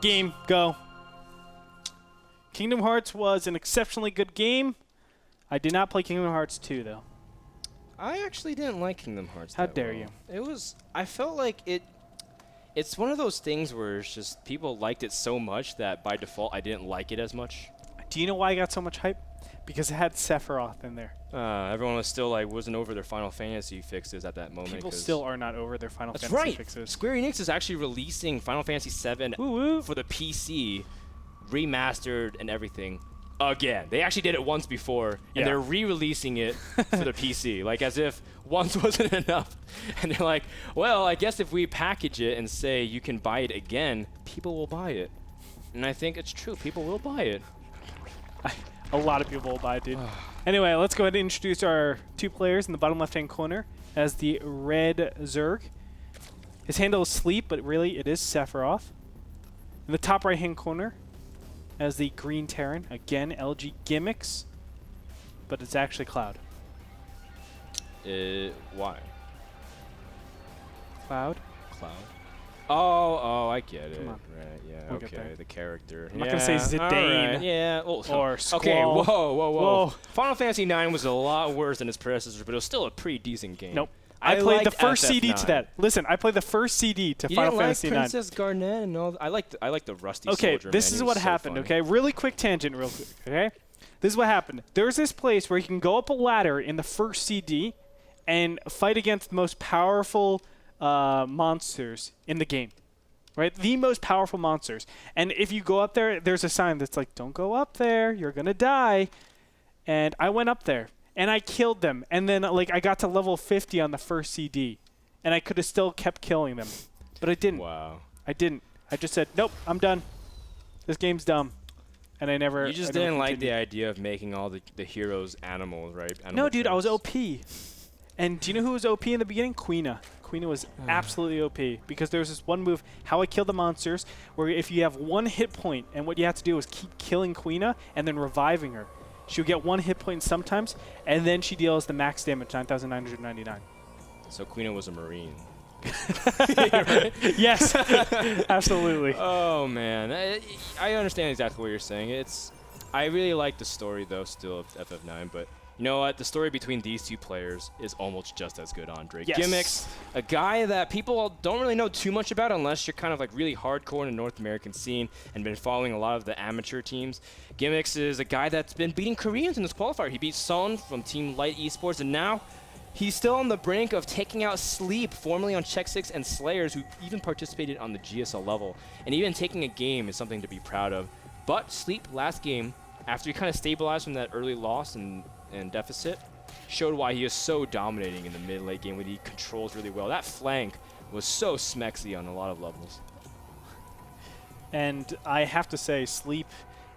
Game, go. Kingdom Hearts was an exceptionally good game. I did not play Kingdom Hearts 2, though. I actually didn't like Kingdom Hearts. How dare you? It was. I felt like it. It's one of those things where it's just people liked it so much that by default I didn't like it as much. Do you know why I got so much hype? Because it had Sephiroth in there. Everyone was still like wasn't over their Final Fantasy fixes at that moment. People still are not over their Final Fantasy right. fixes. Square Enix is actually releasing Final Fantasy VII for the PC, remastered and everything. Again, they actually did it once before, and they're re-releasing it for the PC, like as if once wasn't enough. And they're like, well, I guess if we package it and say you can buy it again, people will buy it. And I think it's true, people will buy it. A lot of people will buy it, dude. Anyway, let's go ahead and introduce our 2 players in the bottom left-hand corner as the red Zerg. His handle is Sleep, but really it is Sephiroth. In the top right-hand corner, as the green Terran, again, LG Gimix, but it's actually Cloud. Why? Cloud? Cloud. Oh, I get it. Come on. Right, yeah, We'll get okay, there. the character. I'm not going to say Zidane Right, yeah. or Squall. Okay, whoa. Whoa. Final Fantasy IX was a lot worse than its predecessor, but it was still a pretty decent game. Nope. I played the first FF9. CD to that. Listen, I played the first CD to Final Fantasy IX. Princess Garnet and all. I like the Rusty Okay, Soldier. this man. is He what was so happened, funny. okay? Really quick tangent, real quick, okay? This is what happened. There's this place where you can go up a ladder in the first CD and fight against the most powerful monsters in the game, right? The most powerful monsters. And if you go up there, there's a sign that's like, don't go up there, you're going to die. And I went up there, and I killed them. And then like I got to level 50 on the first CD, and I could have still kept killing them. But I didn't. Wow. I didn't. I just said, nope, I'm done. This game's dumb. And I never. You just didn't like the idea of making all the heroes animals, right? No, dude, I was OP. And do you know who was OP in the beginning? Quina. Quina was absolutely OP because there was this one move, How I Kill the Monsters, where if you have 1 hit point, and what you have to do is keep killing Quina and then reviving her. She'll get 1 hit point sometimes, and then she deals the max damage, 9,999. So Quina was a Marine. Yes, absolutely. Oh man, I understand exactly what you're saying. I really like the story though, still of FF9, but you know what? The story between these 2 players is almost just as good. Andre Yes. Gimix, a guy that people don't really know too much about unless you're kind of like really hardcore in the North American scene and been following a lot of the amateur teams. Gimix is a guy that's been beating Koreans in this qualifier. He beat Son from Team Light Esports, and now he's still on the brink of taking out Sleep, formerly on Check 6 and Slayers, who even participated on the GSL level. And even taking a game is something to be proud of. But Sleep, last game, after he kind of stabilized from that early loss and deficit, showed why he is so dominating in the mid-late game when he controls really well. That flank was so smexy on a lot of levels. And I have to say, Sleep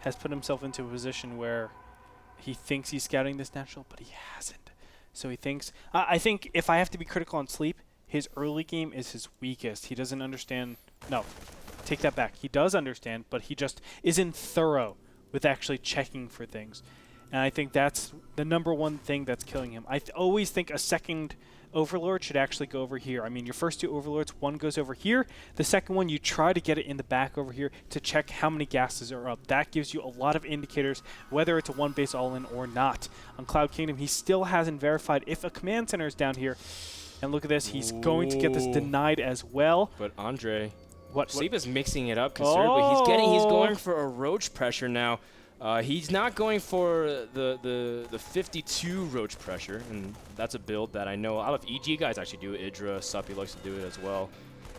has put himself into a position where he thinks he's scouting this natural, but he hasn't. So he thinks, I think if I have to be critical on Sleep, his early game is his weakest. He doesn't understand. No, take that back. He does understand, but he just isn't thorough with actually checking for things. And I think that's the #1 thing that's killing him. I always think a second Overlord should actually go over here. I mean, your first 2 Overlords, one goes over here. The second one, you try to get it in the back over here to check how many gases are up. That gives you a lot of indicators, whether it's a 1-base all-in or not. On Cloud Kingdom, he still hasn't verified if a command center is down here. And look at this. He's going to get this denied as well. But Andre, What? Sleep is mixing it up considerably. He's going for a roach pressure now. He's not going for the 52 roach pressure, and that's a build that I know a lot of EG guys actually do. Idra, Suppy likes to do it as well.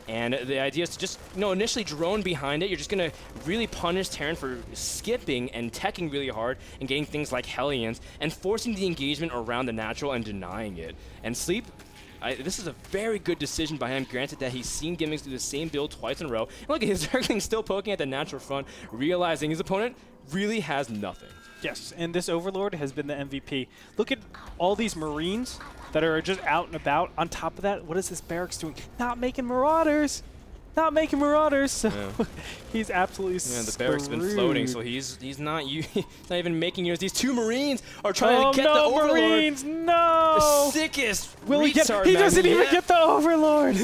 And the idea is to just, initially drone behind it. You're just going to really punish Terran for skipping and teching really hard and getting things like Hellions and forcing the engagement around the natural and denying it. And Sleep, this is a very good decision by him, granted that he's seen Gimix do the same build twice in a row. And look at his Zergling still poking at the natural front, realizing his opponent really has nothing. Yes, and this Overlord has been the MVP. Look at all these Marines that are just out and about. On top of that, what is this barracks doing? Not making Marauders. Not making Marauders. So he's absolutely the barracks been floating, so he's not even making yours. These 2 Marines are trying to get the Overlord. Marines, no! The sickest Will retard, he man. doesn't even get the Overlord.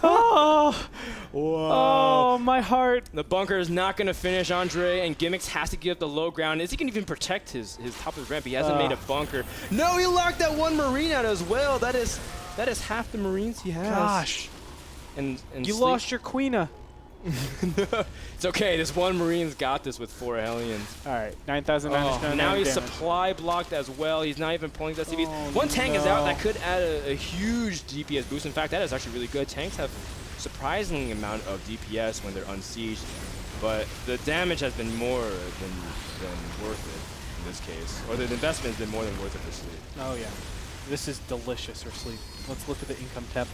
Oh. Whoa. Oh, my my heart. The bunker is not going to finish Andre, and Gimix has to give up the low ground. Is he going to even protect his top of his ramp? He hasn't made a bunker. No, he locked that one Marine out as well. That is half the Marines he has. Gosh. And you lost your Queena. No, it's okay. This one Marine's got this with 4 Hellions. All right, 9,999 now he's damage. supply blocked as well. He's not even pulling his SCVs. One tank is out. That could add a huge DPS boost. In fact, that is actually really good. Tanks have surprising amount of DPS when they're unsieged, but the damage has been more than worth it in this case. Or the investment has been more than worth it for Sleep. Oh yeah, this is delicious for Sleep. Let's look at the income tab.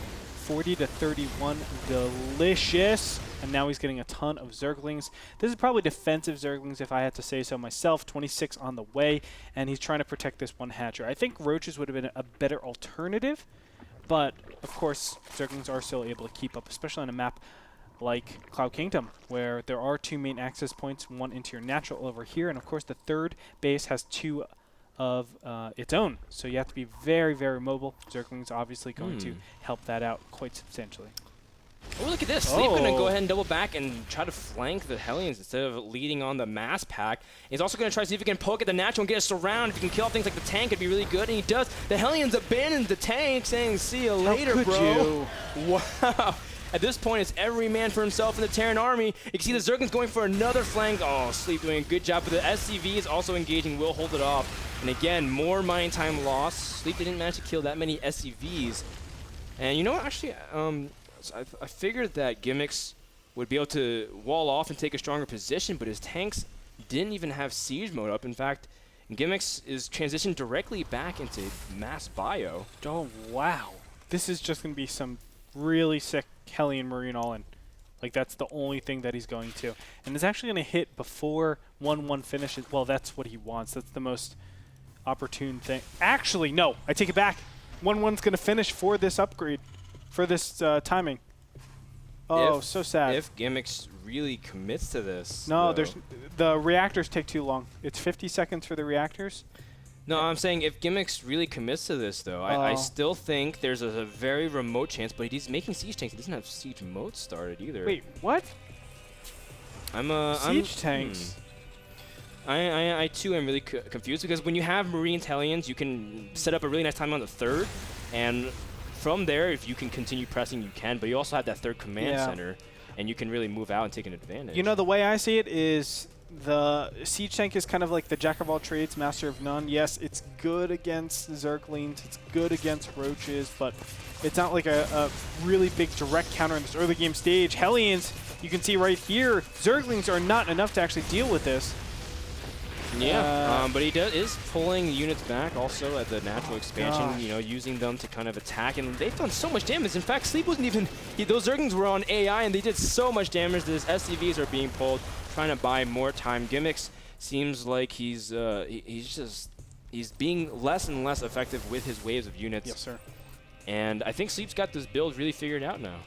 40 to 31, delicious. And now he's getting a ton of Zerglings. This is probably defensive Zerglings if I had to say so myself. 26 on the way, and he's trying to protect this one hatcher. I think Roaches would have been a better alternative, but of course Zerglings are still able to keep up, especially on a map like Cloud Kingdom, where there are 2 main access points, one into your natural over here, and of course the third base has 2 of its own. So you have to be very, very mobile. Zergling's obviously going to help that out quite substantially. Oh, look at this. Sleep going to go ahead and double back and try to flank the Hellions instead of leading on the mass pack. He's also going to try to see if he can poke at the natural and get a surround. If he can kill things like the tank, it'd be really good, and he does. The Hellions abandon the tank, saying, see you later, bro. Wow. At this point, it's every man for himself in the Terran army. You can see the Zerglings going for another flank. Oh, Sleep doing a good job, but the SCV is also engaging, will hold it off. And again, more mine time loss. Sleep didn't manage to kill that many SCVs. And you know what, actually, I figured that Gimix would be able to wall off and take a stronger position, but his tanks didn't even have siege mode up. In fact, Gimix is transitioned directly back into mass bio. Oh, wow. This is just going to be some really sick Hellion Marine all-in. Like, that's the only thing that he's going to. And it's actually going to hit before 1-1 finishes. Well, that's what he wants. That's the most opportune thing. Actually, no. I take it back. 1-1's going to finish for this upgrade, for this timing. Oh, so sad. If Gimix really commits to this. No, the reactors take too long. It's 50 seconds for the reactors. No, I'm saying if Gimix really commits to this, though, I still think there's a very remote chance, but he's making siege tanks. He doesn't have siege mode started either. Wait, what? Siege tanks? I too am really confused, because when you have Marines Hellions, you can set up a really nice time on the third, and from there, if you can continue pressing, you can, but you also have that third command center, and you can really move out and take an advantage. You know, the way I see it is the siege tank is kind of like the jack of all trades, master of none. Yes, it's good against Zerglings, it's good against Roaches, but it's not like a really big direct counter in this early game stage. Hellions, you can see right here, Zerglings are not enough to actually deal with this. Yeah, but he is pulling units back also at the natural expansion, you know, using them to kind of attack, and they've done so much damage. In fact, Sleep wasn't even, those Zerglings were on AI, and they did so much damage that his SCVs are being pulled, trying to buy more time. Gimix seems like he's being less and less effective with his waves of units. Yes, sir. And I think Sleep's got this build really figured out now.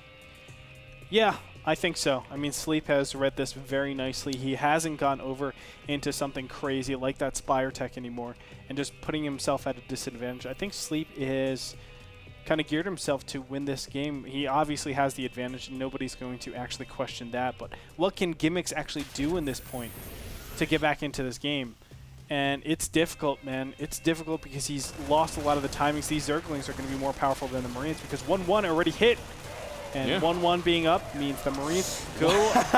Yeah, I think so. I mean, Sleep has read this very nicely. He hasn't gone over into something crazy like that Spire tech anymore and just putting himself at a disadvantage. I think Sleep is kind of geared himself to win this game. He obviously has the advantage, and nobody's going to actually question that. But what can Gimix actually do in this point to get back into this game? And it's difficult, man. It's difficult because he's lost a lot of the timings. These Zerglings are going to be more powerful than the Marines because 1-1 already hit. And 1-1 being up means the Marines go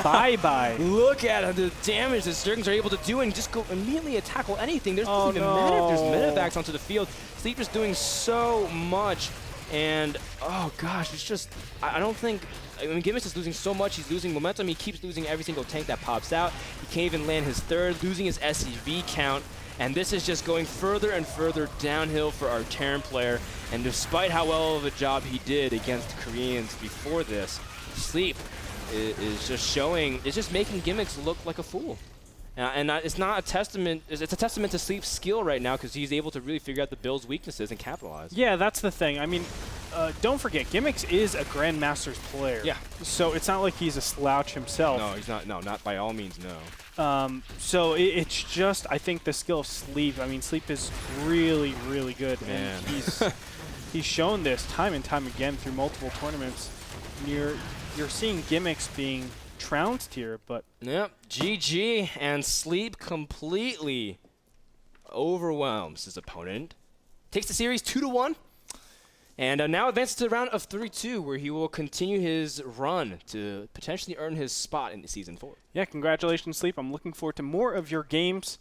bye-bye. Look at the damage the Zerglings are able to do and just go immediately tackle anything. It doesn't even matter if there's medevacs onto the field. Sleep is doing so much. And, oh gosh, it's just, I don't think, I mean, Gimix is losing so much. He's losing momentum. He keeps losing every single tank that pops out. He can't even land his third, losing his SCV count. And this is just going further and further downhill for our Terran player. And despite how well of a job he did against the Koreans before this, Sleep is just showing, it's just making Gimix look like a fool. And it's not a testament, it's a testament to Sleep's skill right now because he's able to really figure out the build's weaknesses and capitalize. Yeah, that's the thing. I mean, don't forget, Gimix is a Grandmaster's player. Yeah. So it's not like he's a slouch himself. No, he's not. No, not by all means, no. So it's just, I think, the skill of Sleep. I mean, Sleep is really, really good. Man. And he's shown this time and time again through multiple tournaments. And you're seeing Gimix being trounced here, but Yep, GG, and Sleep completely overwhelms his opponent. Takes the series 2-1, and now advances to the round of 32, where he will continue his run to potentially earn his spot in Season 4. yeah, congratulations, Sleep. I'm looking forward to more of your games.